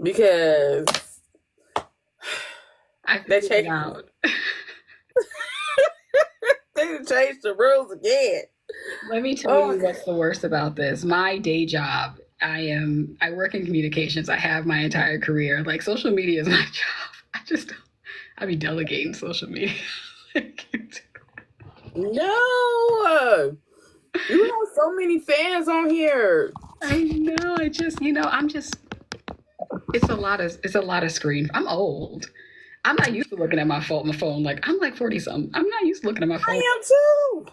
because I figured it out. they changed the rules again. Let me tell you what's the worst about this. My day job, I work in communications. I have my entire career. Like social media is my job. I be delegating social media. No, you have so many fans on here. I know. It's a lot of screen. I'm old. I'm not used to looking at my phone. Like I'm like 40 something. I'm not used to looking at my phone. I am too.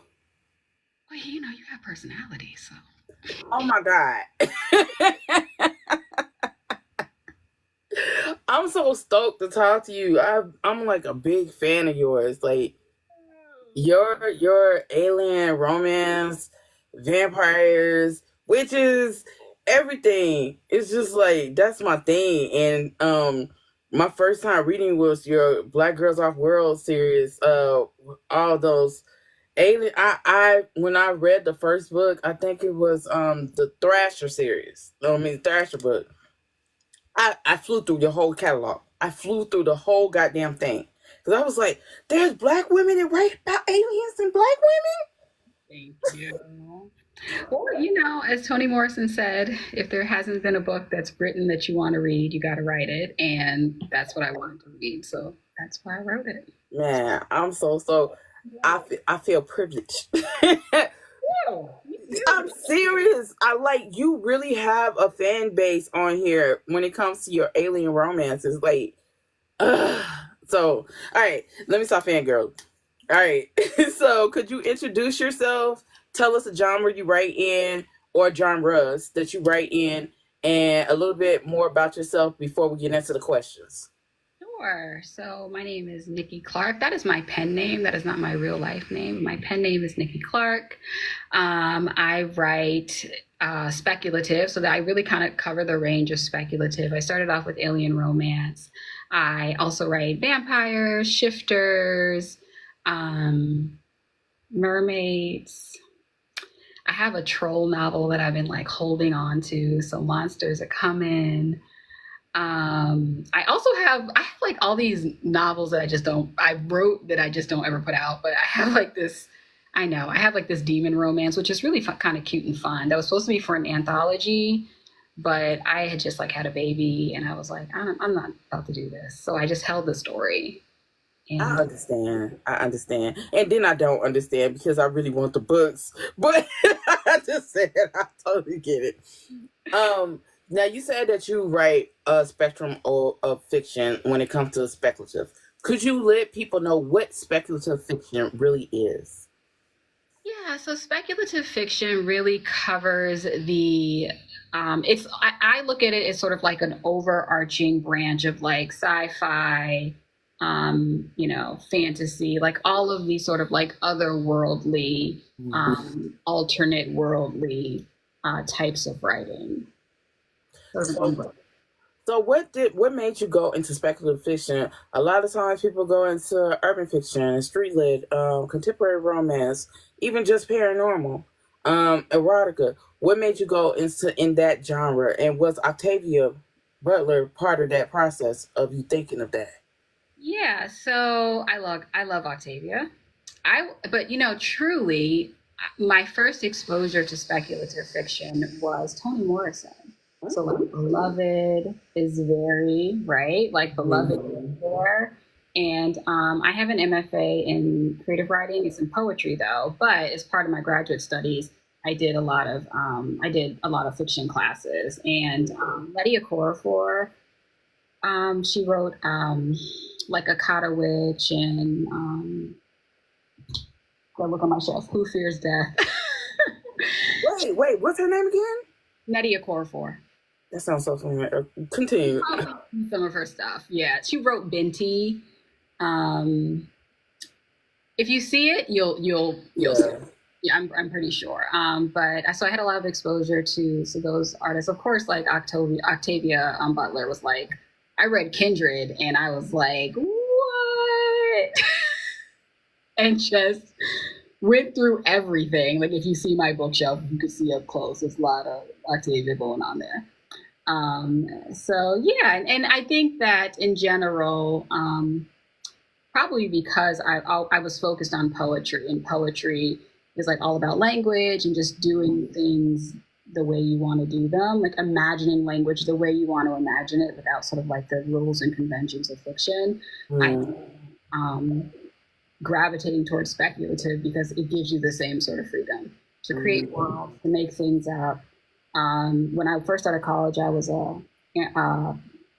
Well, you have personality, so. Oh my God. I'm so stoked to talk to you. I'm like a big fan of yours. Like your alien romance, vampires, witches, everything. It's just like that's my thing. And my first time reading was your Black Girls Off World series. All those alien. I when I read the first book, I think it was the Thrasher series. No, I mean Thrasher book. I flew through the whole catalog. I flew through the whole goddamn thing. Because I was like, there's black women that write about aliens and black Thank you. Well, as Toni Morrison said, if there hasn't been a book that's written that you want to read, you got to write it. And that's what I wanted to read. So that's why I wrote it. women. Man, I'm so I feel privileged. I'm serious. You really have a fan base on here when it comes to your alien romances. Like, so, all right, let me stop fangirl. All right, so could you introduce yourself? Tell us a genre you write in or genres that you write in, and a little bit more about yourself before we get into the questions. Sure. So my name is Nikki Clarke. That is my pen name. That is not my real life name. My pen name is Nikki Clarke. I write speculative, so that I really kind of cover the range of speculative. I started off with alien romance. I also write vampires, shifters, mermaids. I have a troll novel that I've been like holding on to, so monsters are coming. I also have like all these novels that I wrote that I just don't ever put out, but I have like this, I know, I have like this demon romance, which is really kind of cute and fun. That was supposed to be for an anthology, but I had just like had a baby and I was like, I'm not about to do this. So I just held the story. And I understand. And then I don't understand because I really want the books. But I just said I totally get it. Now you said that you write a spectrum of fiction when it comes to speculative. Could you let people know what speculative fiction really is? Yeah, so speculative fiction really covers I look at it as sort of like an overarching branch of like sci-fi, fantasy, like all of these sort of like otherworldly, alternate worldly types of writing. So what made you go into speculative fiction? A lot of times people go into urban fiction, street lit, contemporary romance, even just paranormal, erotica. What made you go in that genre? And was Octavia Butler part of that process of you thinking of that? Yeah, so I love Octavia. But truly, my first exposure to speculative fiction was Toni Morrison. So like Beloved is very right, like Beloved is there. And I have an MFA in creative writing. It's in poetry though, but as part of my graduate studies, I did a lot of fiction classes. And Letty Okorafor, she wrote like Akata Witch and go look on my shelf. Who Fears Death? Wait, what's her name again? Nettie Okorafor. That sounds so familiar. Continue. Some of her stuff. Yeah, she wrote Binti. If you see it, you'll see it. Yeah, I'm pretty sure. But so I had a lot of exposure to those artists. Of course, like Octavia Butler was like, I read Kindred and I was like, what? And just went through everything. Like if you see my bookshelf, you can see up close. There's a lot of Octavia going on there. So yeah, and I think that in general, probably because I was focused on poetry, and poetry is like all about language and just doing things the way you want to do them, like imagining language the way you want to imagine it without sort of like the rules and conventions of fiction. I Mm. um, gravitating towards speculative because it gives you the same sort of freedom to create Mm. worlds, to make things up. When I first started college, I was a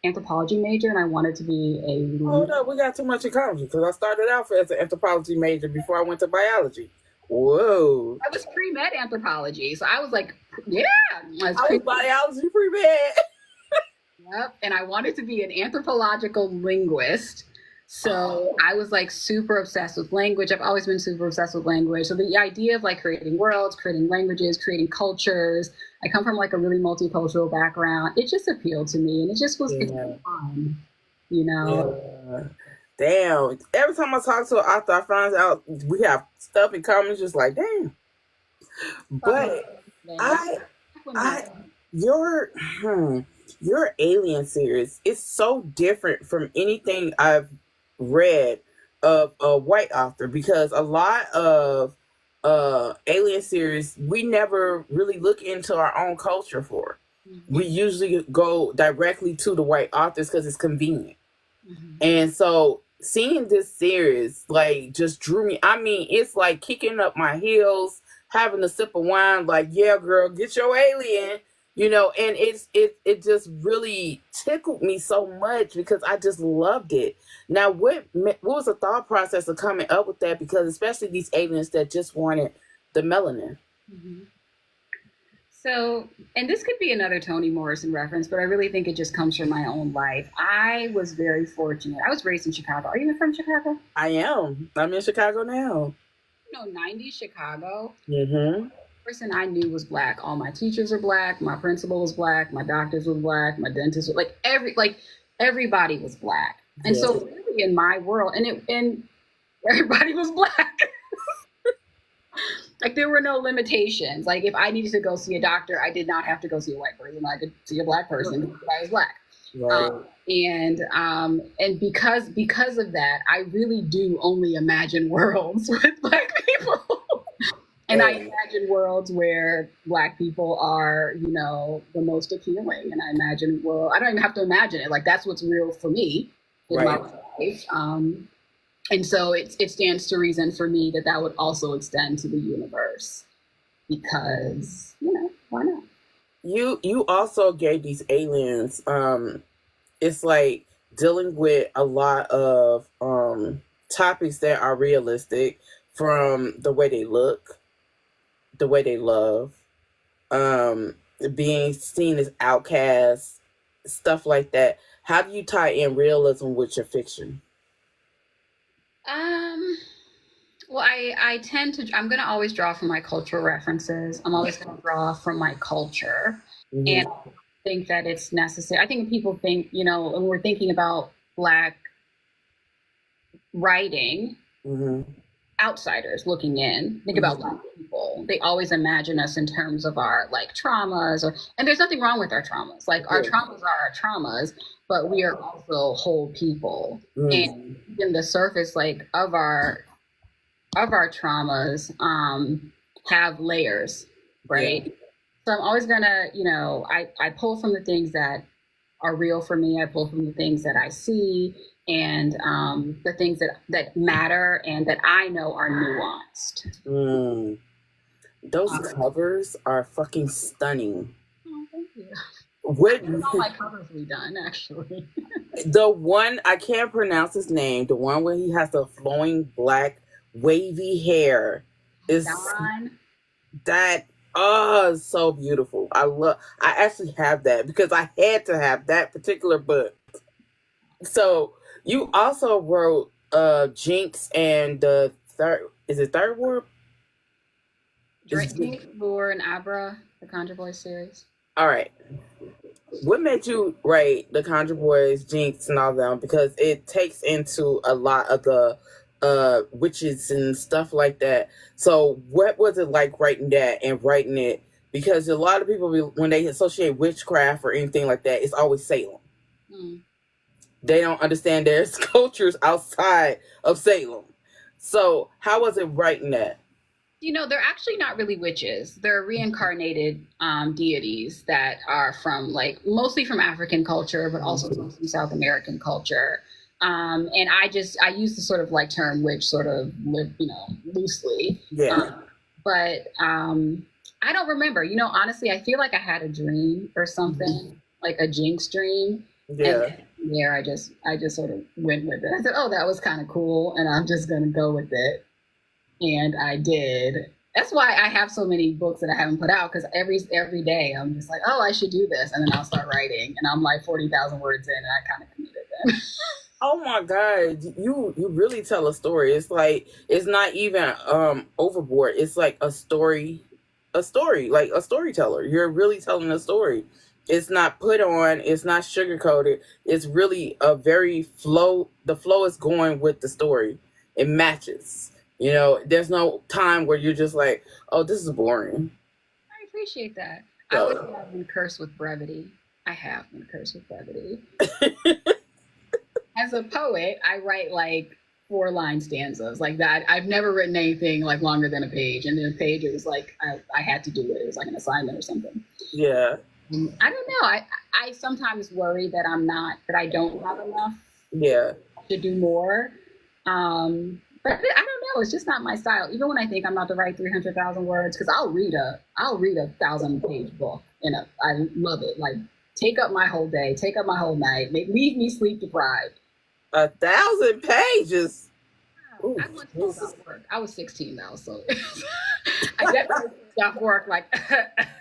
anthropology major, and I wanted to be a Hold up, we got too much in common because I started out as an anthropology major before I went to biology. Whoa. I was pre-med anthropology, so I was like, yeah, I was I pre. was biology pre-med. Yep, and I wanted to be an anthropological linguist. So I was like super obsessed with language. I've always been super obsessed with language. So the idea of like creating worlds, creating languages, creating cultures. I come from like a really multicultural background. It just appealed to me, and it just was it's Yeah. fun, you know. Yeah. Damn. Every time I talk to an author, I find out we have stuff in common. It's just like, damn. But That's I, when I, your, your Alien series is so different from anything I've read of a white author because a lot of Alien series we never really look into our own culture for. We usually go directly to the white authors because it's convenient. And so seeing this series like just drew me. I mean, it's like kicking up my heels, having a sip of wine, like, yeah, girl, get your alien, and it just really tickled me so much because I just loved it. Now, what was the thought process of coming up with that? Because especially these aliens that just wanted the melanin. Mhm. So, and this could be another Toni Morrison reference, but I really think it just comes from my own life. I was very fortunate. I was raised in Chicago. Are you even from Chicago? I am. I'm in Chicago now. 90s Chicago. Mm-hmm. The person I knew was black. All my teachers were black. My principal was black. My doctors were black. My dentist was everybody was black. And Yeah. so really in my world, and everybody was black. Like there were no limitations. Like if I needed to go see a doctor, I did not have to go see a white person. I could see a black person because I was black. Right. And because of that, I really do only imagine worlds with black people. And I imagine worlds where black people are, the most appealing. And I imagine, well, I don't even have to imagine it. Like that's what's real for me in Right. my life. And so it stands to reason for me that would also extend to the universe because, why not? You also gave these aliens it's like dealing with a lot of topics that are realistic, from the way they look, the way they love, um being seen as outcasts, stuff like that. How do you tie in realism with your fiction? Um, well, I tend to, I'm going to always draw from my cultural references. I'm always going to draw from my culture. And Mm-hmm. I think that it's necessary. I think people think, when we're thinking about Black writing, Mm-hmm. outsiders looking in, think about Black people, they always imagine us in terms of our like traumas, and there's nothing wrong with our traumas. Like our traumas are our traumas, but we are also whole people. And Mm-hmm. in the surface, like of our traumas have layers, right? Yeah. So I'm always gonna, I pull from the things that are real for me. I pull from the things that I see, and the things that matter and that I know are nuanced. Mm. Those Um, covers are fucking stunning. oh, thank you. What All my covers redone, actually. the one, I can't pronounce his name, the one where he has the flowing black wavy hair, is Don. that, it's so beautiful. I actually have that because I had to have that particular book. So you also wrote Jinx and the third, is it Third War? Is Drake, Lure, and Abra, the Conjure Boys series. All right. What made you write the Conjure Boys, Jinx, and all them? Because it takes into a lot of the witches and stuff like that. So, what was it like writing that and writing it because a lot of people, when they associate witchcraft or anything like that, it's always Salem. Mm. They don't understand there's cultures outside of Salem. So how was it writing that? They're actually not really witches. They're reincarnated deities that are from, like, mostly from African culture, but also from South American culture. And I use the sort of like term witch sort of, loosely. Yeah. But I don't remember. Honestly, I feel like I had a dream or something, like a jinx dream. Yeah. And there, I just sort of went with it. I said, "Oh, that was kind of cool," and I'm just gonna go with it. And I did. That's why I have so many books that I haven't put out, because every day I'm just like, oh, I should do this, and then I'll start writing, and I'm like 40,000 words in, and I kind of committed then. Oh my God, you really tell a story. It's like, it's not even overboard. It's like a story, like a storyteller. You're really telling a story. It's not put on, it's not sugar coated. It's really a very flow. The flow is going with the story. It matches. There's no time where you're just like, oh, this is boring. I appreciate that. I So, always have been cursed with brevity. I have been cursed with brevity. As a poet, I write like 4-line stanzas like that. I've never written anything like longer than a page, and then a page, it was like I had to do it. It was like an assignment or something. yeah. I don't know. I sometimes worry that I don't have enough Yeah. to do more. But I don't know. It's just not my style. Even when I think I'm about to write 300,000 words, because I'll read a 1,000-page book, and I love it. Like, take up my whole day, take up my whole night, leave me sleep deprived. 1,000 pages. Ooh, I once called out work. I was 16 now, so I definitely stopped work like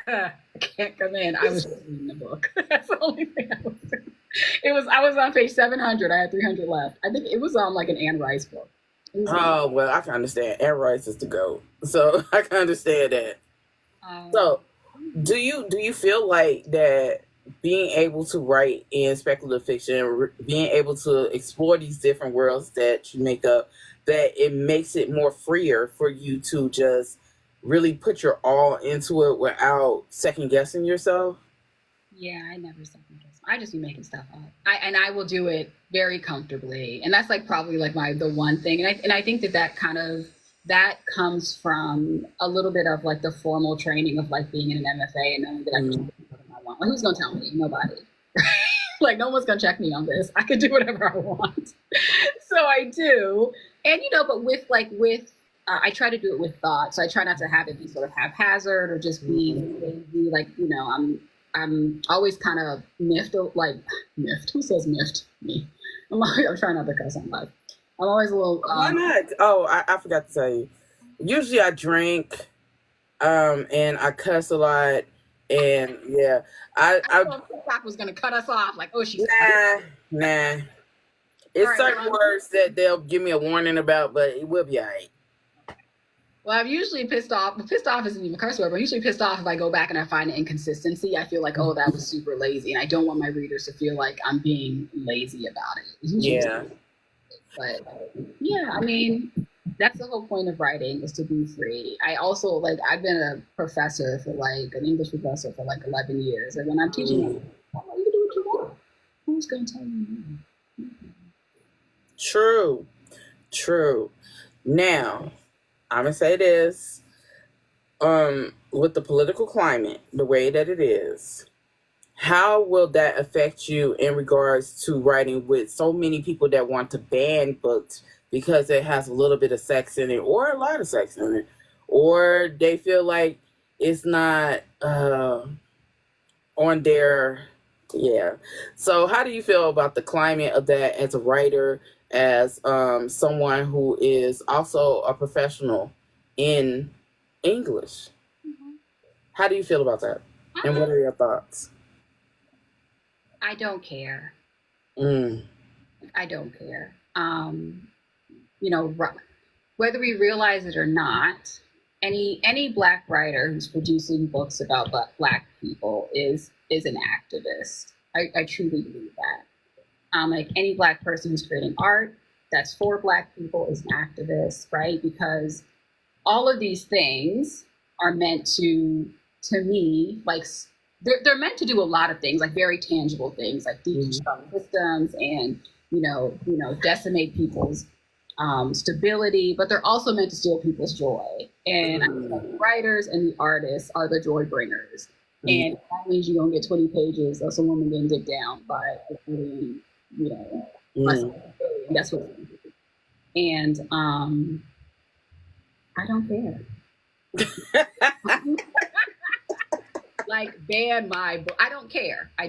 I can't come in. I was just reading the book. That's the only thing I was doing. I was on page 700. I had 300 left. I think it was on like an Anne Rice book. Oh, well, I can understand. Anne Rice is the GOAT. So I can understand that. So do you feel like that being able to write in speculative fiction, being able to explore these different worlds that you make up, that it makes it more freer for you to just really put your all into it without second guessing yourself? Yeah, I never second guess. I just be making stuff up. I will do it very comfortably, and that's like probably like the one thing. And I think that comes from a little bit of like the formal training of like being in an MFA and knowing that I can do whatever I want. Like, who's gonna tell me? Nobody. Like, no one's gonna check me on this. I can do whatever I want. So I do, and but with I try to do it with thought. So I try not to have it be sort of haphazard or just be like, I'm always kind of miffed. Who says miffed? Me. I'm trying not to cuss on live. I'm always a little. Why not? Oh, I forgot to tell you. Usually I drink, and I cuss a lot, and yeah, I thought TikTok was gonna cut us off. Like, oh, she's nah. It's right, certain words that they'll give me a warning about, but it will be alright. Well, I'm usually pissed off. Pissed off isn't even a curse word, but I'm usually pissed off if I go back and I find an inconsistency. I feel like, oh, that was super lazy. And I don't want my readers to feel like I'm being lazy about it. Yeah. But yeah, I mean, that's the whole point of writing, is to be free. I also, I've been a professor for an English professor for 11 years. And when I'm teaching, you can do what you want. Who's going to tell you no? True. Now, I'm going to say this. With the political climate, the way that it is, how will that affect you in regards to writing with so many people that want to ban books because it has a little bit of sex in it or a lot of sex in it, or they feel like it's not on their, yeah. So how do you feel about the climate of that as a writer, as someone who is also a professional in English? Mm-hmm. How do you feel about that? And what are your thoughts? I don't care. I don't care. Whether we realize it or not, any Black writer who's producing books about Black people is an activist. I truly believe that. Like any Black person who's creating art that's for Black people is an activist, right? Because all of these things are meant to to me, like they're meant to do a lot of things, like very tangible things, like deconstruct systems and decimate people's stability, but they're also meant to steal people's joy. And I feel like the writers and the artists are the joy bringers. And that means you're gonna get 20 pages of some woman getting dipped down by a Korean, that's what. And I don't care. Like, ban my book. I don't care. And I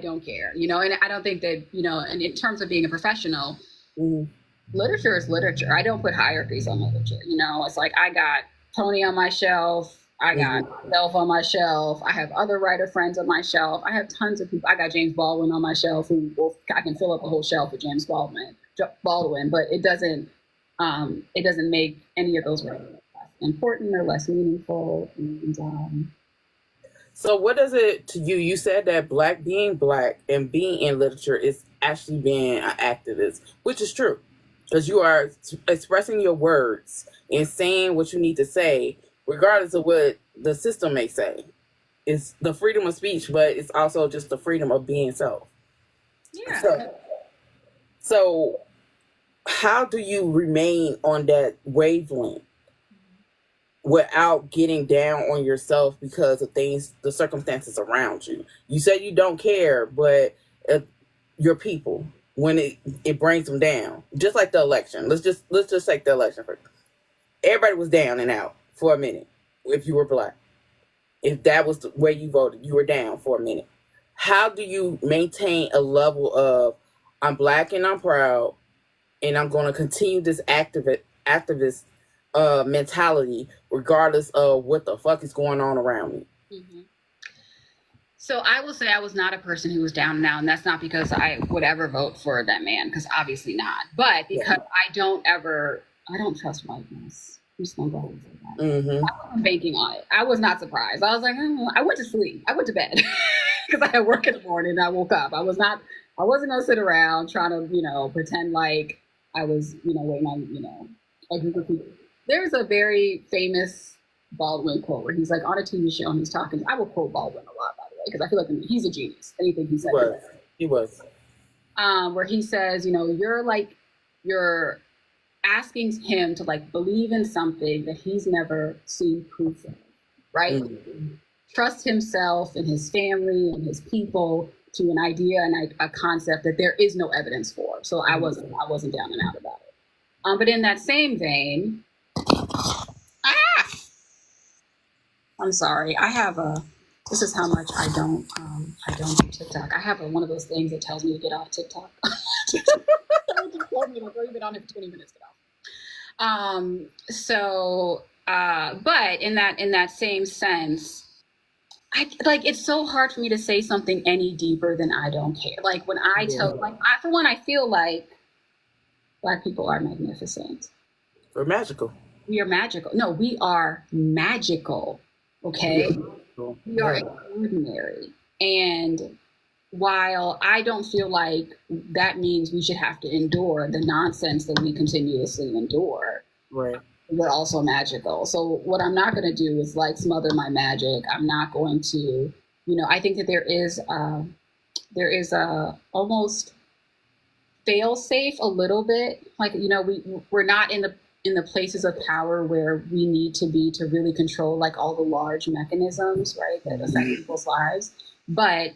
don't think that, and in terms of being a professional, literature is literature. I don't put hierarchies on literature. It's like I got Tony on my shelf. I got myself on my shelf. I have other writer friends on my shelf. I have tons of people. I got James Baldwin on my shelf, I can fill up a whole shelf with James Baldwin, but it doesn't make any of those writers less important or less meaningful. And, so what does it to you? You said that being black and being in literature is actually being an activist, which is true. Because you are expressing your words and saying what you need to say, regardless of what the system may say. It's the freedom of speech, but it's also just the freedom of being self. Yeah. So how do you remain on that wavelength without getting down on yourself because of the circumstances around you? You said you don't care, but your people, when it brings them down, just like the election. Let's just take the election first. Everybody was down and out for a minute. If you were black, if that was the way you voted, you were down for a minute. How do you maintain a level of I'm black and I'm proud, and I'm going to continue this activist mentality regardless of what the fuck is going on around me? Mm-hmm. So I will say I was not a person who was down and out, and that's not because I would ever vote for that man, because obviously not, but because I don't trust whiteness. I'm just gonna go ahead and say that. I wasn't banking on it. I was not surprised. I was like, I went to sleep. I went to bed because I had work in the morning and I woke up. I wasn't gonna sit around trying to, pretend like I was, waiting on, a group of people. There's a very famous Baldwin quote where he's like on a TV show and he's talking. I will quote Baldwin a lot, by the way, because I feel like he's a genius. Anything he said. He was. Where he says, you're asking him to believe in something that he's never seen proof of, right? Trust himself and his family and his people to an idea and a concept that there is no evidence for. So I wasn't down and out about it. But in that same vein, I'm sorry. This is how much I don't do TikTok. I have one of those things that tells me to get off TikTok. You've been on it for 20 minutes, get off. But in that same sense, it's so hard for me to say something any deeper than I don't care. Like when I tell, for one, I feel like Black people are magnificent. We're magical. We are magical. No, we are magical. Okay. Yeah. We are extraordinary. And while I don't feel like that means we should have to endure the nonsense that we continuously endure, right, we're also magical. So what I'm not going to do is smother my magic. I'm not going to, I think that there is a almost fail safe a little bit. We're not in the places of power where we need to be to really control all the large mechanisms, right, that affect people's lives. But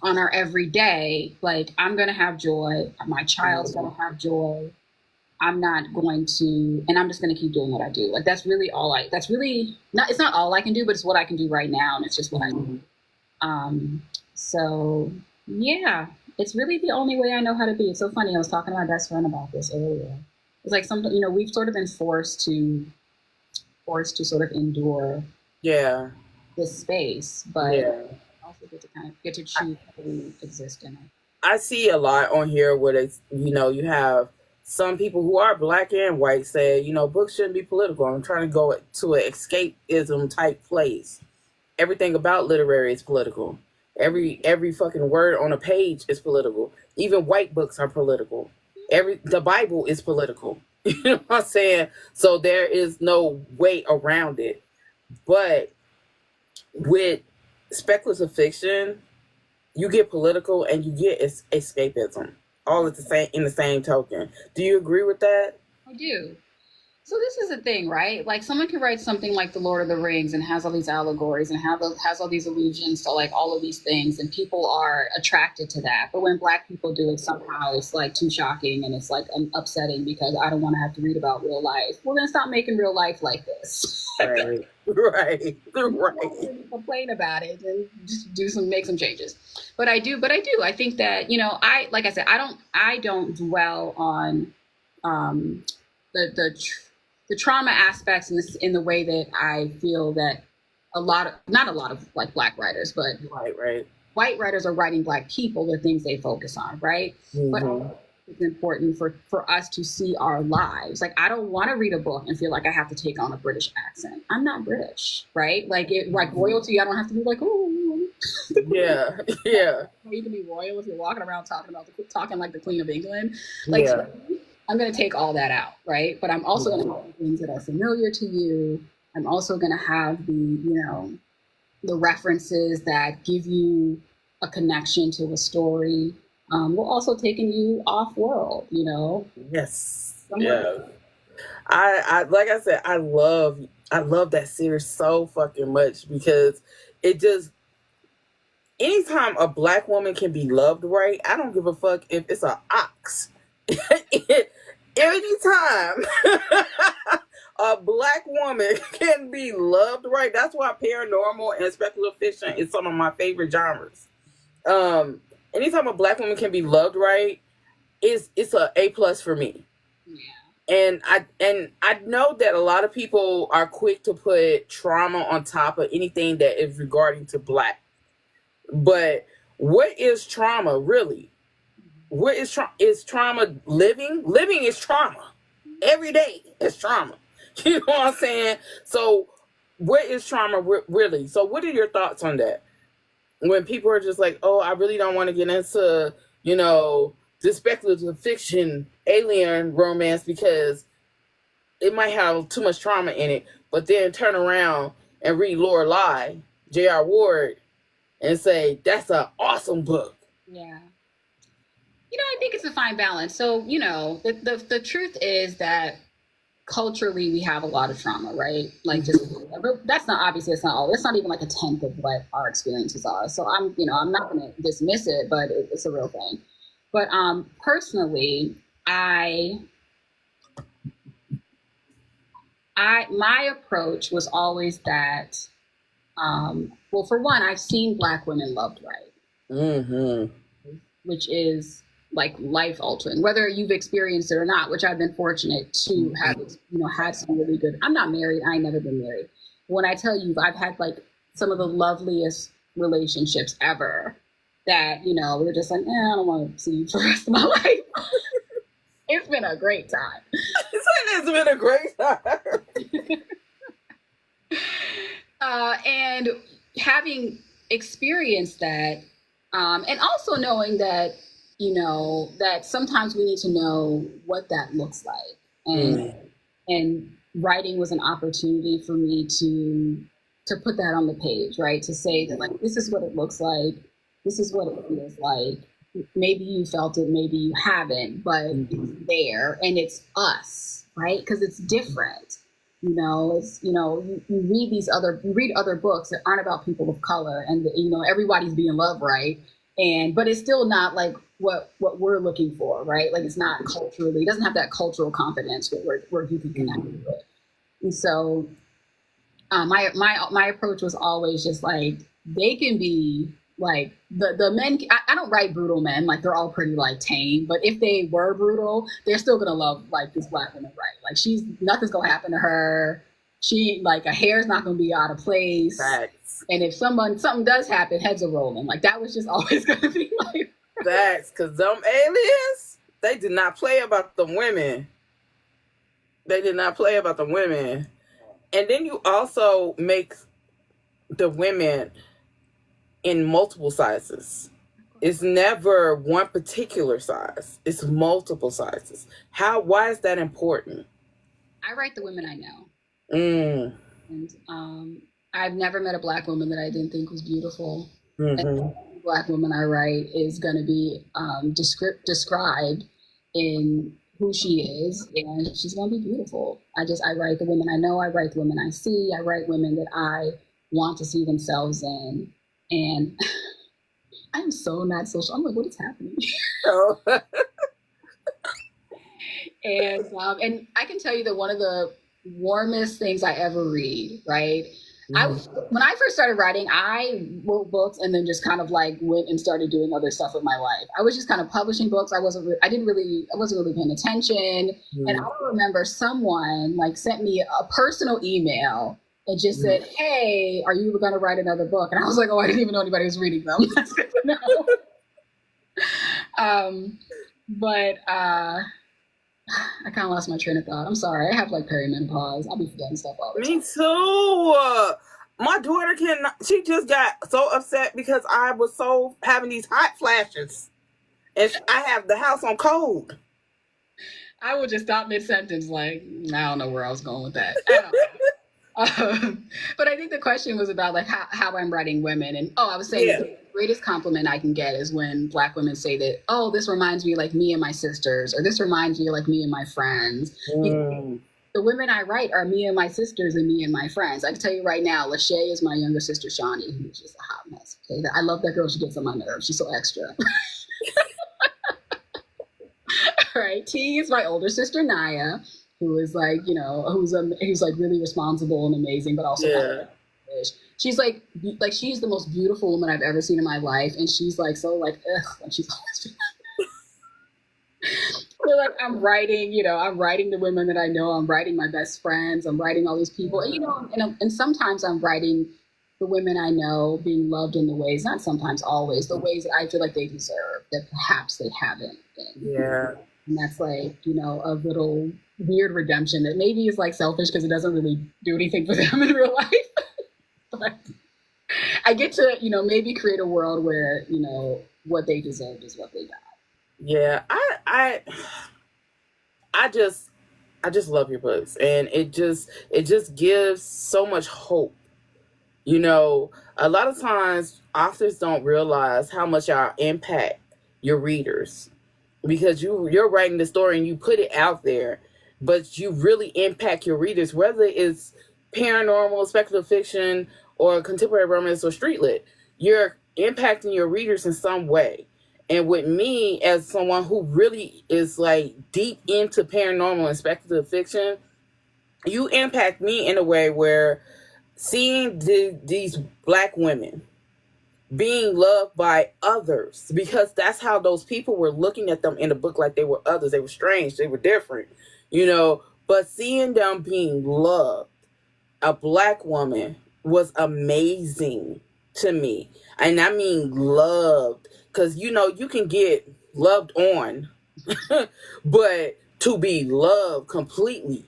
on our everyday, I'm going to have joy. My child's going to have joy. I'm not going to, and I'm just going to keep doing what I do. That's really it's not all I can do, but it's what I can do right now. And it's just what I do. So yeah, it's really the only way I know how to be. It's so funny. I was talking to my best friend about this earlier. It's we've sort of been forced to sort of endure this space, but also get to choose how we exist in it. I see a lot on here where it's, you have some people who are Black and white say, books shouldn't be political. I'm trying to go to an escapism type place. Everything about literary is political. Every fucking word on a page is political. Even white books are political. The Bible is political. You know what I'm saying? So there is no way around it. But with speculative fiction, you get political and you get escapism all at the same in the same token. Do you agree with that? I do. So this is the thing, right? Like someone can write something like The Lord of the Rings and has all these allegories and has all these allusions to like all of these things, and people are attracted to that. But when Black people do it, somehow it's like too shocking and it's like upsetting because I don't want to have to read about real life. Well, then stop making real life like this. Right, right, right. Complain about it and just make some changes. But I do. I think that like I said, I don't dwell on the trauma aspects in the way that I feel that not a lot of like Black writers, but right. White writers are writing Black people, the things they focus on, right? Mm-hmm. But it's important for us to see our lives. Like, I don't want to read a book and feel like I have to take on a British accent. I'm not British, right? Like royalty, I don't have to be like, oh, yeah. You can be royal if you're walking around talking like the Queen of England. Like, yeah. I'm going to take all that out, right? But I'm also going to have things that are familiar to you. I'm also going to have the references that give you a connection to a story. We're also taking you off world, Yes. Yeah. I like I said, I love that series so fucking much because it just, anytime a Black woman can be loved right, I don't give a fuck if it's an ox. Anytime a Black woman can be loved right, that's why paranormal and speculative fiction is some of my favorite genres. Anytime a Black woman can be loved right, it's a A+ for me. Yeah. And I know that a lot of people are quick to put trauma on top of anything that is regarding to Black. But what is trauma really? What is trauma? Is trauma living? Living is trauma. Every day is trauma. You know what I'm saying? So what is trauma really? So what are your thoughts on that? When people are just like, oh, I really don't want to get into, this speculative fiction alien romance because it might have too much trauma in it, but then turn around and read Lorelei, J.R. Ward, and say, that's an awesome book. Yeah. I think it's a fine balance. So, the truth is that culturally we have a lot of trauma, right? Like that's not all. It's not even like a tenth of what our experiences are. So I'm not going to dismiss it, but it's a real thing. But personally, my approach was always that, well, for one, I've seen Black women loved right, mm-hmm. which is like life altering, whether you've experienced it or not, which I've been fortunate to have, had some really good. I'm not married. I ain't never been married. When I tell you, I've had like some of the loveliest relationships ever that, we're just like, I don't want to see you for the rest of my life. It's been a great time. It's been a great time. And having experienced that, and also knowing that, that sometimes we need to know what that looks like. And writing was an opportunity for me to put that on the page, right? To say that, like, this is what it looks like. This is what it feels like. Maybe you felt it, maybe you haven't, but it's there and it's us, right? Because it's different. It's, you read other books that aren't about people of color and, everybody's being loved, right? But it's still not like what we're looking for, right? Like, it's not culturally, it doesn't have that cultural confidence where you can connect with it. And so my approach was always just like, they can be like the men. I don't write brutal men, like they're all pretty like tame, but if they were brutal, they're still gonna love like this Black woman, right? Like, nothing's gonna happen to her. She, like, a hair's not gonna be out of place. Facts. And if something does happen, heads are rolling. Like, that was just always gonna be like facts, because them aliens, they did not play about the women. They did not play about the women. And then you also make the women in multiple sizes. It's never one particular size. It's multiple sizes. Why is that important? I write the women I know. And I've never met a Black woman that I didn't think was beautiful. And Mm-hmm. every Black woman I write is going to be described in who she is, and she's going to be beautiful. I write the women I know, I write the women I see, I write women that I want to see themselves in. And I'm so not social. I'm like, what is happening? Oh. And I can tell you that one of the warmest things I ever read, right? When I first started writing, I wrote books and then just kind of like went and started doing other stuff with my life. I was just kind of publishing books. I wasn't really paying attention. And I remember someone like sent me a personal email and just said, "Hey, are you going to write another book?" And I was like, "Oh, I didn't even know anybody was reading them." That's good to know. But I kind of lost my train of thought. I'm sorry. I have like perimenopause. I'll be forgetting stuff all the time. Me too. My daughter she just got so upset because I was so having these hot flashes. And I have the house on cold. I would just stop mid-sentence like, I don't know where I was going with that. But I think the question was about like how I'm writing women. And I was saying the greatest compliment I can get is when Black women say that, oh, this reminds me like me and my sisters, or this reminds me like me and my friends. The women I write are me and my sisters and me and my friends. I can tell you right now, Lachey is my younger sister, Shawnee, who's just a hot mess. Okay? I love that girl. She gets on my nerves. She's so extra. Right. T is my older sister, Naya, who is like, who's like really responsible and amazing, but also kind of she's like she's the most beautiful woman I've ever seen in my life, and she's like so like ugh, she's always been so like I'm writing the women that I know, I'm writing my best friends, I'm writing all these people, and and sometimes I'm writing the women I know being loved in the ways, not sometimes, always, the ways that I feel like they deserve, that perhaps they haven't been. Yeah. And that's like, a little weird redemption that maybe is like selfish because it doesn't really do anything for them in real life. But I get to, maybe create a world where, what they deserve is what they got. Yeah. I just love your books, and it just gives so much hope. A lot of times authors don't realize how much y'all impact your readers, because you're writing the story and you put it out there, but you really impact your readers, whether it's paranormal, speculative fiction, or contemporary romance or street lit. You're impacting your readers in some way. And with me, as someone who really is like deep into paranormal and speculative fiction, you impact me in a way where seeing these Black women being loved by others, because that's how those people were looking at them in the book, like they were others. They were strange. They were different, but seeing them being loved, a Black woman, was amazing to me. And I mean loved, because, you can get loved on, but to be loved completely,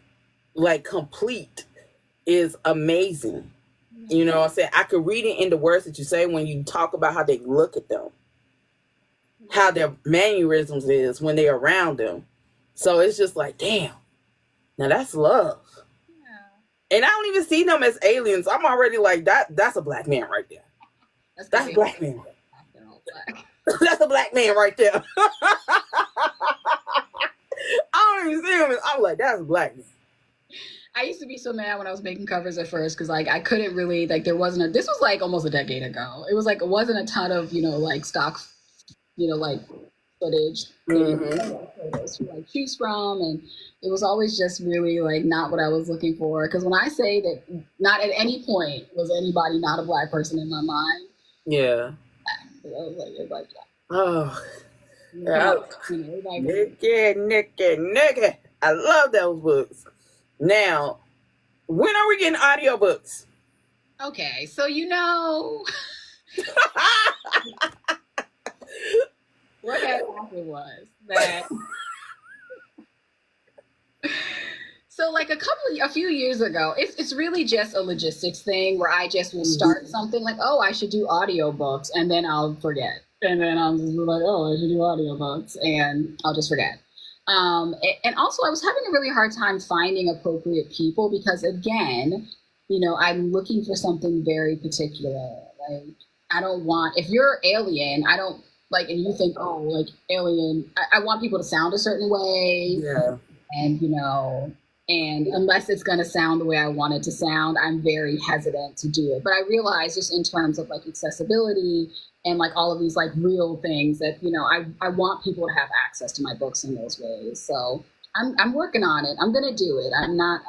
like complete, is amazing. What I'm saying? I could read it in the words that you say when you talk about how they look at them, how their mannerisms is when they're around them. So it's just like, damn, now that's love. Yeah. And I don't even see them as aliens. I'm already like, that's a Black man right there. That's a Black man. That's a Black man right there. I don't even see him. I'm like, that's a Black man. I used to be so mad when I was making covers at first, because like I couldn't really, like, this was like almost a decade ago. It was like, it wasn't a ton of, like stock, like footage to like choose from. And it was always just really like not what I was looking for. Because when I say that not at any point was anybody not a Black person in my mind. Yeah. I was like, oh. Nikki. I love those books. Now, when are we getting audiobooks? Okay, so what had happened was that so like a few years ago, it's really just a logistics thing where I just will start something like, oh, I should do audiobooks, and then I'll forget. And then I'm just like, oh, I should do audiobooks, and I'll just forget. And also I was having a really hard time finding appropriate people, because again, you know, I'm looking for something very particular. Like, I don't want, if you're alien, I don't like, and you think, oh, like alien, I want people to sound a certain way. Yeah. And, you know, and unless it's going to sound the way I want it to sound, I'm very hesitant to do it. But I realize just in terms of like accessibility and like all of these like real things that, you know, I want people to have access to my books in those ways. So I'm working on it. I'm going to do it. I'm not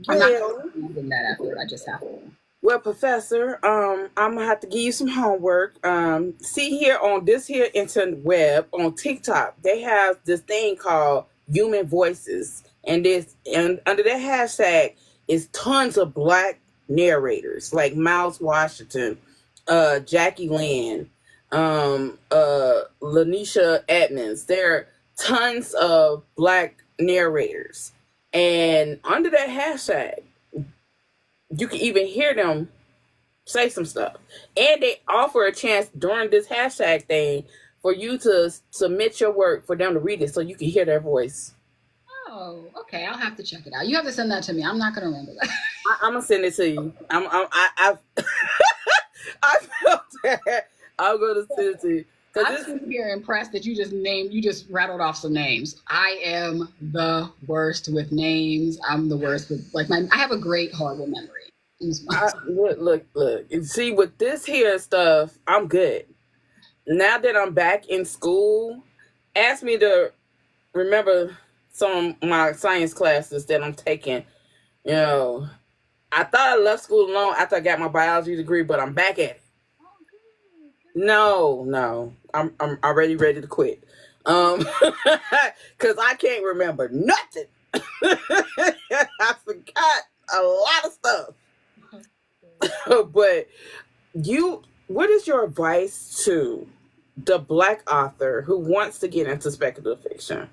in that effort. I just have to. Well, Professor, I'm gonna have to give you some homework. See here on this here internet web on TikTok, they have this thing called Human Voices, and under that hashtag is tons of black narrators like Miles Washington, Jackie Lynn, Lanisha Edmonds. There are tons of black narrators, and under that hashtag you can even hear them say some stuff. And they offer a chance during this hashtag thing for you to submit your work for them to read it so you can hear their voice. Oh, okay. I'll have to check it out. You have to send that to me. I'm not going to remember that. I'm gonna send it to you. I felt that. I'm gonna send it to you. I'm sitting here impressed that you just rattled off some names. I am the worst with names. I'm the worst with I have a great horrible memory. Look. See, with this here stuff, I'm good. Now that I'm back in school, ask me to remember some of my science classes that I'm taking. You know, I thought I left school alone after I got my biology degree, but I'm back at it. No, I'm already ready to quit. Cause I can't remember nothing. I forgot a lot of stuff. But what is your advice to the black author who wants to get into speculative fiction,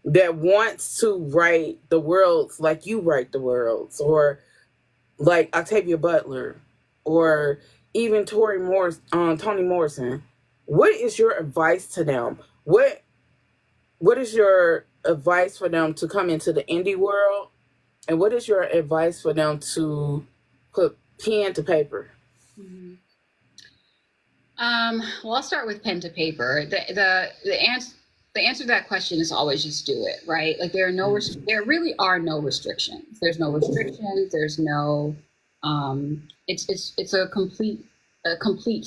that wants to write the worlds like you write the worlds, or like Octavia Butler, or even Toni Morrison? What is your advice to them? What is your advice for them to come into the indie world, and what is your advice for them to put pen to paper? Mm-hmm. Well, I'll start with pen to paper. The answer to that question is always just do it, right? Like there really are no restrictions. There's no restrictions. There's no. It's a complete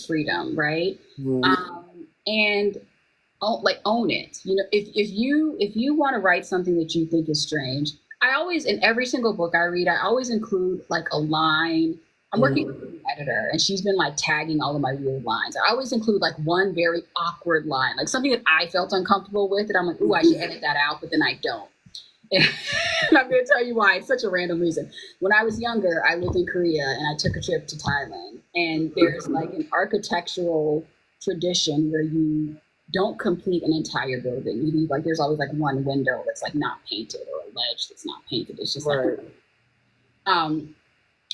freedom, right? Mm-hmm. And own it. You know, if you want to write something that you think is strange, I always, in every single book I read, I always include like a line. I'm working with an editor, and she's been like tagging all of my weird lines. I always include like one very awkward line, like something that I felt uncomfortable with, and I'm like, ooh, I should edit that out, but then I don't. And I'm going to tell you why. It's such a random reason. When I was younger, I lived in Korea, and I took a trip to Thailand. And there's like an architectural tradition where you don't complete an entire building. You leave, like, there's always like one window that's like not painted, or a ledge that's not painted. It's just like,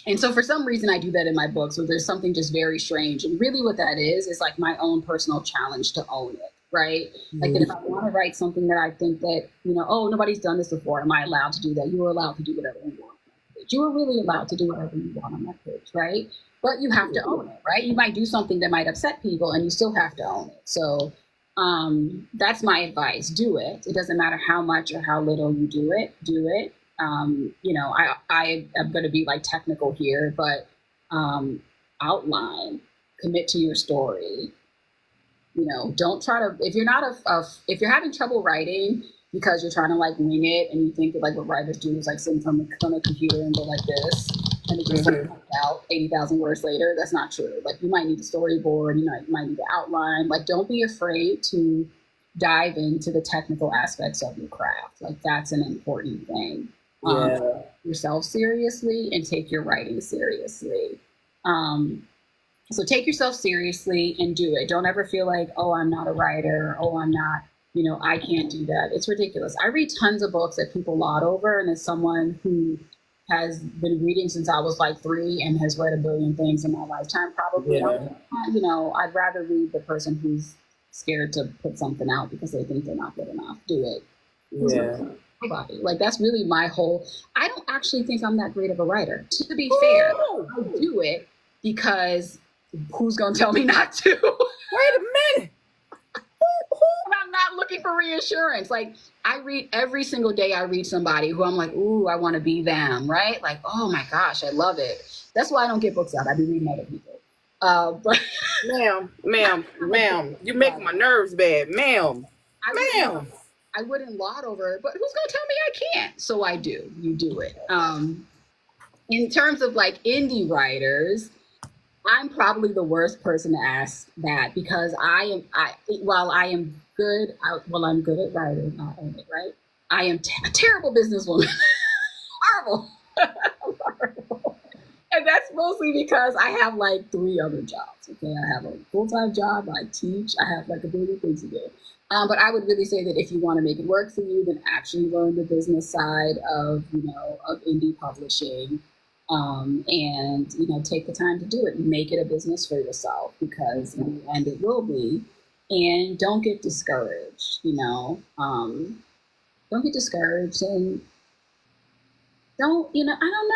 and so for some reason I do that in my books, where there's something just very strange. And really what that is like my own personal challenge to own it, right? Like that if I want to write something that I think that, you know, oh, nobody's done this before, am I allowed to do that? You are allowed to do whatever you want on that page. You are really allowed to do whatever you want on that page, right? But you have to own it, right? You might do something that might upset people, and you still have to own it. So that's my advice. Do it. It doesn't matter how much or how little you do it. Do it. You know, I am going to be like technical here, but outline, commit to your story. You know, don't try to, if you're having trouble writing because you're trying to like wing it, and you think that like what writers do is like sit from a computer and go like this, and it just like comes out 80,000 words later. That's not true. Like you might need a storyboard, you might need to outline. Like don't be afraid to dive into the technical aspects of your craft. Like that's an important thing. Yourself seriously and take your writing seriously. So take yourself seriously and do it. Don't ever feel like, oh, I'm not a writer. Oh, I'm not, I can't do that. It's ridiculous. I read tons of books that people laud over. And as someone who has been reading since I was like 3 and has read a billion things in my lifetime, probably, I'd rather read the person who's scared to put something out because they think they're not good enough. Do it. Yeah. nobody. Like, that's really my whole, I don't actually think I'm that great of a writer. To be fair, I do it because who's going to tell me not to? Wait a minute. I'm not looking for reassurance. Like, I read every single day, I read somebody who I'm like, ooh, I want to be them, right? Like, oh my gosh, I love it. That's why I don't get books out. I be reading other people. But ma'am, you make my nerves bad, ma'am. I wouldn't lot over it, but who's gonna tell me I can't? So I do. You do it. In terms of like indie writers, I'm probably the worst person to ask that because while I am good, I'm good at writing, not own it, right? I am a terrible businesswoman. Horrible. And that's mostly because I have like 3 other jobs. Okay, I have a full-time job, I teach, I have like a billion things to do. But I would really say that if you want to make it work for you, then actually learn the business side of indie publishing, and take the time to do it and make it a business for yourself because in the end it will be. And don't get discouraged. Don't get discouraged and. I don't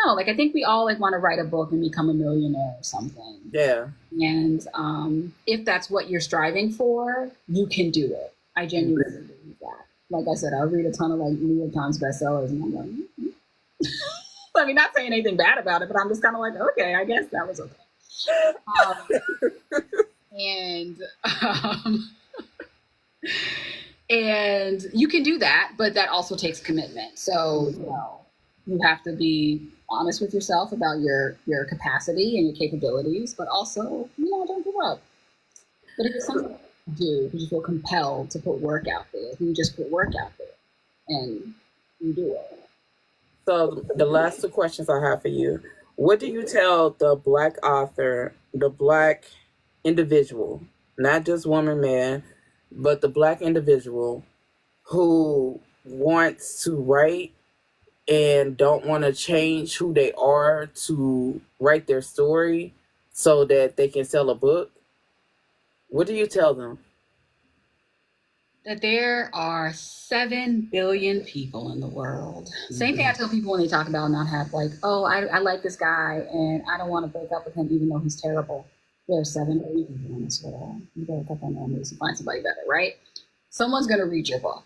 know. Like, I think we all like want to write a book and become a millionaire or something. Yeah. And if that's what you're striving for, you can do it. I genuinely believe that. Like I said, I read a ton of like New York Times bestsellers and I'm like, I mean, not saying anything bad about it, but I'm just kind of like, okay, I guess that was okay. And you can do that, but that also takes commitment. So, you have to be honest with yourself about your capacity and your capabilities, but also, don't give up. But if it's something you do because you feel compelled to put work out there, you just put work out there and you do it. So the last 2 questions I have for you. What do you tell the Black author, the Black individual, not just woman, man, but the Black individual who wants to write and don't want to change who they are to write their story so that they can sell a book? What do you tell them? That there are 7 billion people in the world. Same thing I tell people when they talk about not have like, oh, I like this guy and I don't want to break up with him even though he's terrible. There are 7 billion people in this world. You better cut that on and find somebody better, right? Someone's going to read your book.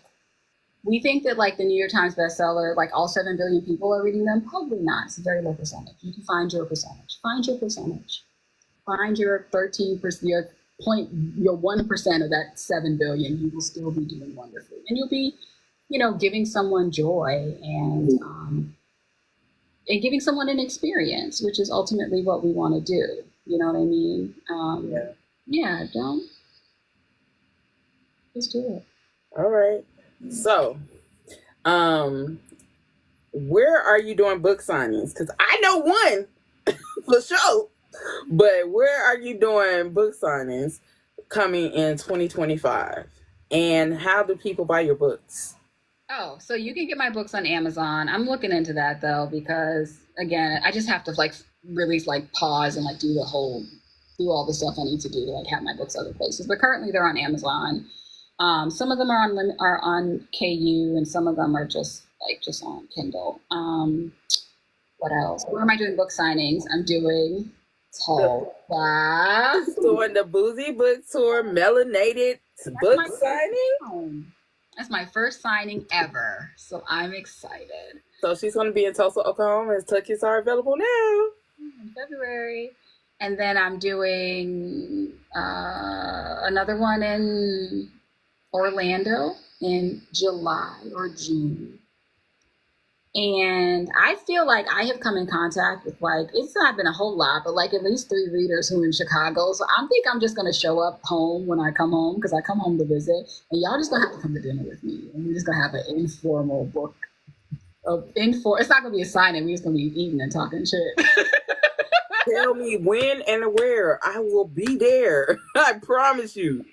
We think that like the New York Times bestseller, like all 7 billion people are reading them. Probably not. It's a very low percentage. You can find your percentage. Find your percentage. Find your 13%, your 1% of that 7 billion. You will still be doing wonderfully, and you'll be, giving someone joy and giving someone an experience, which is ultimately what we want to do. You know what I mean? Yeah. Don't just do it. All right. So, where are you doing book signings? Because I know one for sure, but where are you doing book signings coming in 2025? And how do people buy your books? Oh, so you can get my books on Amazon. I'm looking into that though, because again, I just have to like really like pause and like do all the stuff I need to do to like have my books other places. But currently they're on Amazon. Some of them are on KU, and some of them are just on Kindle. What else? Where am I doing book signings? I'm doing Tulsa. Doing the Boozy Book Tour, Melanated book signing. That's my first signing ever, so I'm excited. So she's going to be in Tulsa, Oklahoma, and tickets are available now. In February. And then I'm doing another one in Orlando in July or June. And I feel like I have come in contact with like, it's not been a whole lot, but like at least 3 readers who are in Chicago. So I think I'm just going to show up home when I come home, because I come home to visit, and y'all just going to have to come to dinner with me. And we're just going to have an informal book. It's not going to be a signing. We're just going to be eating and talking shit. Tell me when and where. I will be there. I promise you.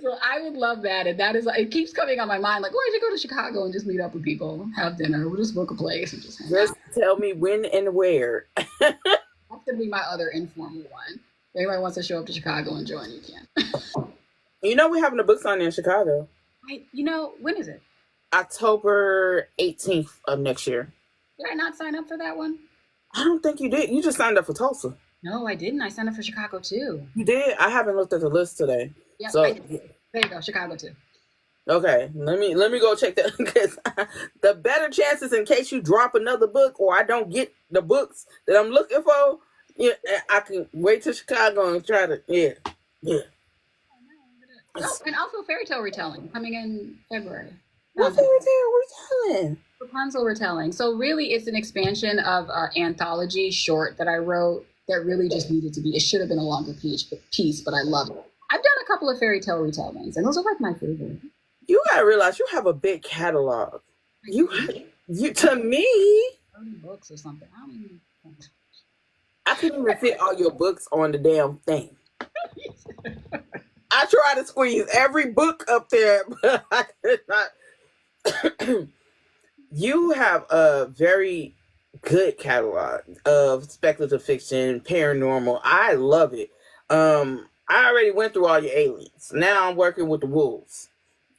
So I would love that. And that is, it keeps coming on my mind. Like, why don't you go to Chicago and just meet up with people, have dinner? We'll just book a place and just hang out. Tell me when and where. That's going to be my other informal one. If anybody wants to show up to Chicago and join, you can. We're having a book signing in Chicago. When is it? October 18th of next year. Did I not sign up for that one? I don't think you did. You just signed up for Tulsa. No, I didn't. I signed up for Chicago too. You did? I haven't looked at the list today. Yep, So I did. There you go, Chicago too. okay, let me go check that, because the better chances in case you drop another book or I don't get the books that I'm looking for, yeah, I can wait till Chicago and try to yeah. Oh, and also fairy tale retelling coming in February. What fairy tale retelling? Rapunzel retelling. So really, it's an expansion of an anthology short that I wrote that really just needed to be. It should have been a longer piece, but I love it. I've done a couple of fairy tale retellings, and those are like my favorite. You gotta realize you have a big catalog. You to me, 30 books or something. I don't even. I couldn't even fit all your books on the damn thing. I try to squeeze every book up there, but I could not. You have a very good catalog of speculative fiction, paranormal. I love it. I already went through all your aliens. Now I'm working with the wolves,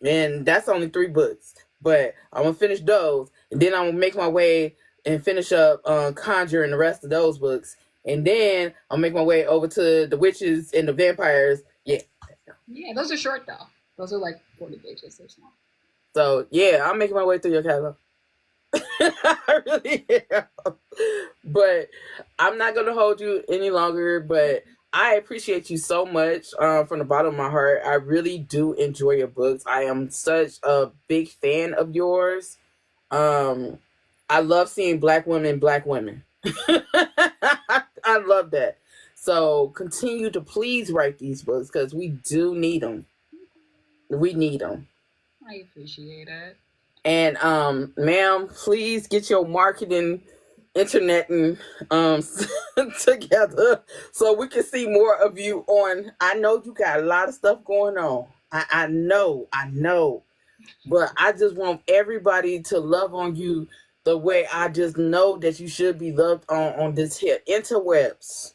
and that's only 3 books. But I'm gonna finish those, and then I'm gonna make my way and finish up Conjure and the rest of those books, and then I'll make my way over to the witches and the vampires. Yeah, those are short though. Those are like 40 pages. They're small. So yeah, I'm making my way through your catalog. I really am. But I'm not gonna hold you any longer. But I appreciate you so much from the bottom of my heart. I really do enjoy your books. I am such a big fan of yours. I love seeing black women. I love that. So continue to please write these books because we do need them. We need them. I appreciate it. And ma'am, please get your marketing internet and together so we can see more of you on. I know you got a lot of stuff going on. I know. But I just want everybody to love on you the way I just know that you should be loved on this here interwebs.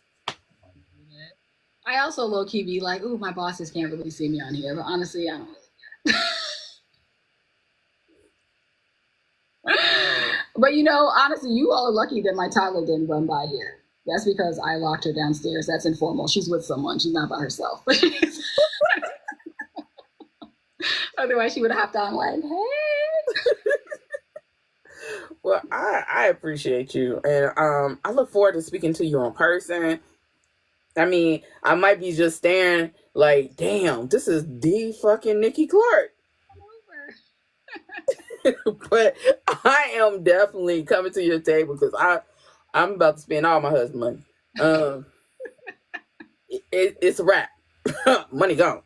I also low-key be like, ooh, my bosses can't really see me on here, but honestly, I don't really care. But honestly, you all are lucky that my toddler didn't run by here. That's because I locked her downstairs. That's informal. She's with someone. She's not by herself. Otherwise, she would have hopped on like, hey. Well, I appreciate you. And I look forward to speaking to you in person. I mean, I might be just staring like, damn, this is the fucking Nikki Clarke. But I am definitely coming to your table because I'm about to spend all my husband's money. It's a wrap. Money gone.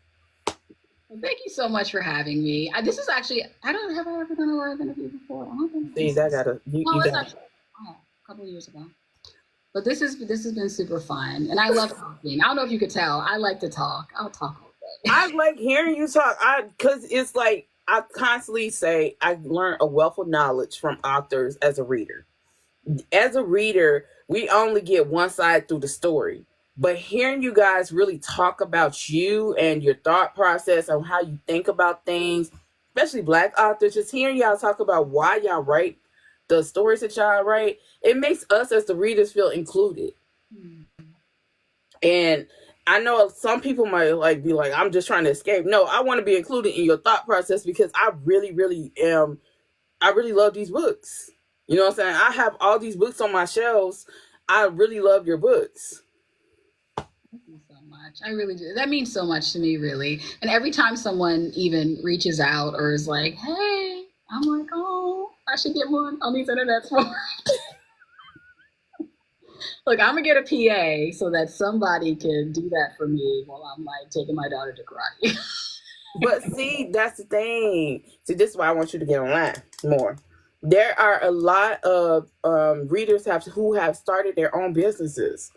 Well, thank you so much for having me. This is actually, I don't have I ever done a live interview before. I don't think. See, that gotta. A couple of years ago. But this has been super fun, and I love talking. I don't know if you could tell. I like to talk. I'll talk all day. I like hearing you talk. Because it's like I constantly say I learn a wealth of knowledge from authors as a reader. As a reader, we only get one side through the story. But hearing you guys really talk about you and your thought process on how you think about things, especially Black authors, just hearing y'all talk about why y'all write the stories that y'all write, it makes us as the readers feel included. And I know some people might be like, I'm just trying to escape. No, I want to be included in your thought process because I really, really am. I really love these books. You know what I'm saying? I have all these books on my shelves. I really love your books. Thank you so much. I really do. That means so much to me, really. And every time someone even reaches out or is like, hey, I'm like, oh, I should get more on these internets more. Look, I'm going to get a PA so that somebody can do that for me while I'm like taking my daughter to karate. But see, that's the thing. See, this is why I want you to get online more. There are a lot of readers who have started their own businesses.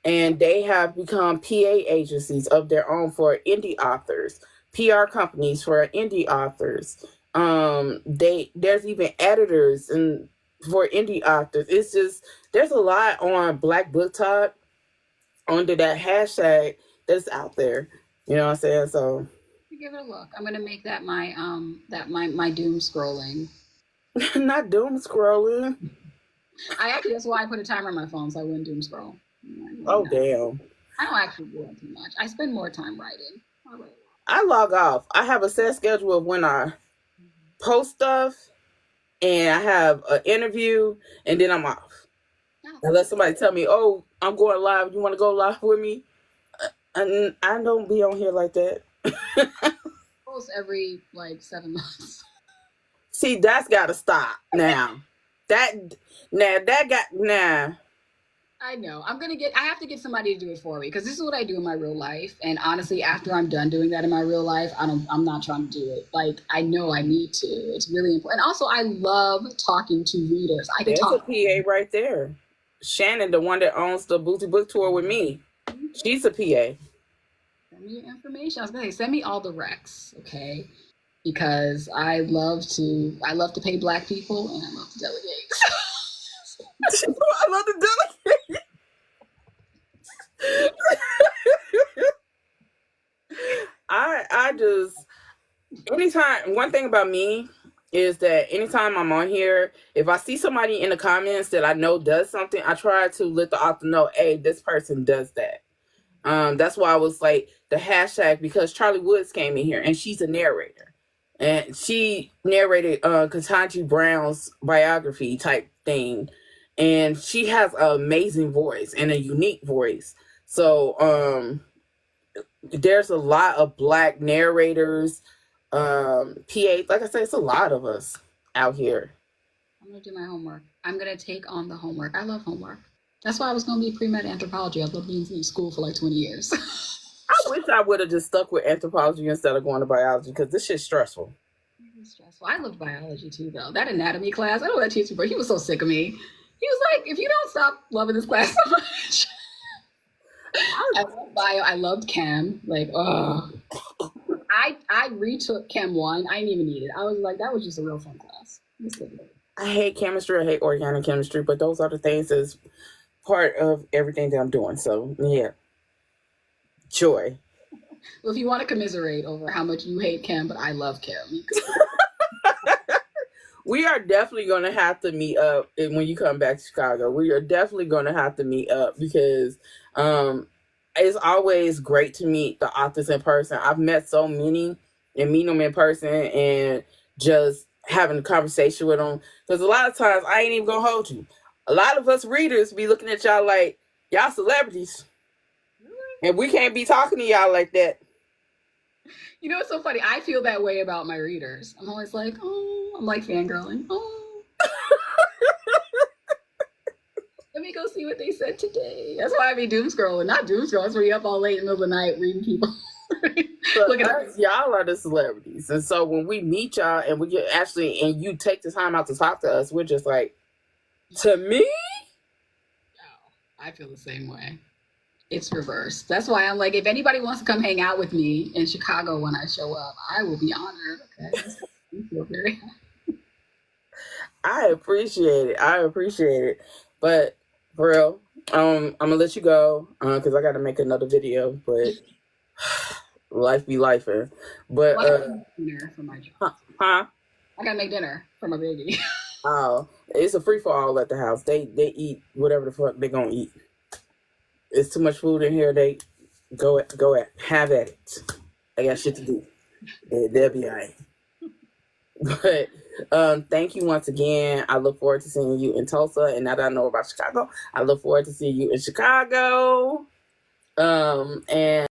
And they have become PA agencies of their own for indie authors, PR companies for indie authors. There's even editors and for indie authors. It's just there's a lot on Black Booktalk under that hashtag that's out there. You know what I'm saying? So give it a look. I'm gonna make that my doom scrolling. Not doom scrolling. That's why I put a timer on my phone so I wouldn't doom scroll. Oh damn. I don't actually do it too much. I spend more time writing. I log off. I have a set schedule of when I post stuff, and I have an interview, and then I'm off. Unless somebody tell me, "Oh, I'm going live. You want to go live with me?" And I don't be on here like that. Post every like 7 months. See, that's got to stop now. I know. I have to get somebody to do it for me because this is what I do in my real life. And honestly, after I'm done doing that in my real life, I'm not trying to do it. Like, I know I need to. It's really important. And also, I love talking to readers. There's a PA right there. Shannon, the one that owns the Booty Book Tour with me. She's a PA. Send me your information. I was going to say, send me all the recs, okay? Because I love to pay Black people and I love to delegate. I love to delegate. I just, anytime, one thing about me is that anytime I'm on here, if I see somebody in the comments that I know does something, I try to let the author know, hey, this person does that. That's why I was like the hashtag, because Charlie Woods came in here and she's a narrator. And she narrated Ketanji Brown's biography type thing. And she has an amazing voice and a unique voice. So there's a lot of Black narrators, PA. Like I said, it's a lot of us out here. I'm going to do my homework. I'm going to take on the homework. I love homework. That's why I was going to be pre-med anthropology. I love being in school for like 20 years. I wish I would have just stuck with anthropology instead of going to biology because this shit's stressful. It's stressful. I loved biology too, though. That anatomy class, I know that teacher, but he was so sick of me. He was like, if you don't stop loving this class so much. I loved bio. I loved chem. Like, oh. I retook Chem 1. I didn't even need it. I was like, that was just a real fun class. I hate chemistry. I hate organic chemistry, but those are the things that's part of everything that I'm doing. So, yeah. Joy. Well, if you want to commiserate over how much you hate chem, but I love chem. We are definitely going to have to meet up when you come back to Chicago. We are definitely going to have to meet up because it's always great to meet the authors in person. I've met so many and meeting them in person and just having a conversation with them. Because a lot of times, I ain't even going to hold you. A lot of us readers be looking at y'all like, y'all celebrities. And we can't be talking to y'all like that. You know, it's so funny. I feel that way about my readers. I'm always like, oh, I'm like fangirling. Oh. Let me go see what they said today. That's why I be doom scrolling. Not doom scrolling. That's where you up all late in the middle of the night reading people. Look at us. Y'all are the celebrities. And so when we meet y'all and we get and you take the time out to talk to us, we're just like, to me? Oh, I feel the same way. It's reversed. That's why I'm like, if anybody wants to come hang out with me in Chicago when I show up, I will be honored. Okay. I feel very happy. I appreciate it. But for real, I'm gonna let you go because I gotta make another video. But life be lifing. But I gotta make dinner for my job. Huh? I gotta make dinner for my baby. Oh, it's a free for all at the house. They eat whatever the fuck they gonna eat. It's too much food in here. They have at it. I got shit to do. They'll be all right. But thank you once again. I look forward to seeing you in Tulsa. And now that I know about Chicago, I look forward to seeing you in Chicago. And